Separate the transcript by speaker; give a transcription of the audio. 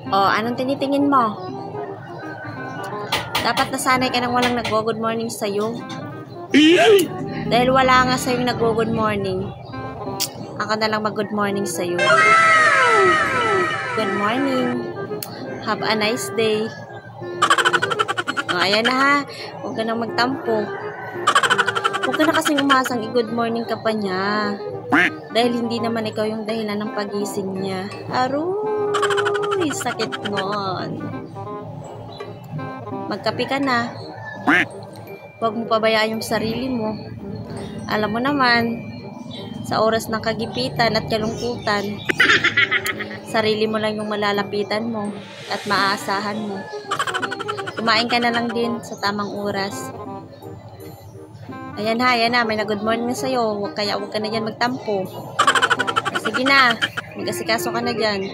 Speaker 1: Oh, anong tinitingin mo? Dapat nasanay ka nang walang nagwo-good morning sa'yo. Dahil wala nga sa'yo nagwo-good morning. Ako na lang mag-good morning sa'yo. Good morning. Have a nice day. Oh, ayan na ha. Huwag ka nang magtampo. Huwag ka na kasing umasang i-good morning ka pa niya. Dahil hindi naman ikaw yung dahilan ng pagising niya. Aroy, sakit nun. Magkape ka na. Huwag mo pabayaan yung sarili mo. Alam mo naman, sa oras ng kagipitan at kalungkutan, sarili mo lang yung malalapitan mo at maaasahan mo. Kumain ka na lang din sa tamang oras. Ayan ha, ayan na. May na-good morning na sa'yo. Huwag ka na dyan magtampo. Sige na. Mag-asikaso ka na dyan.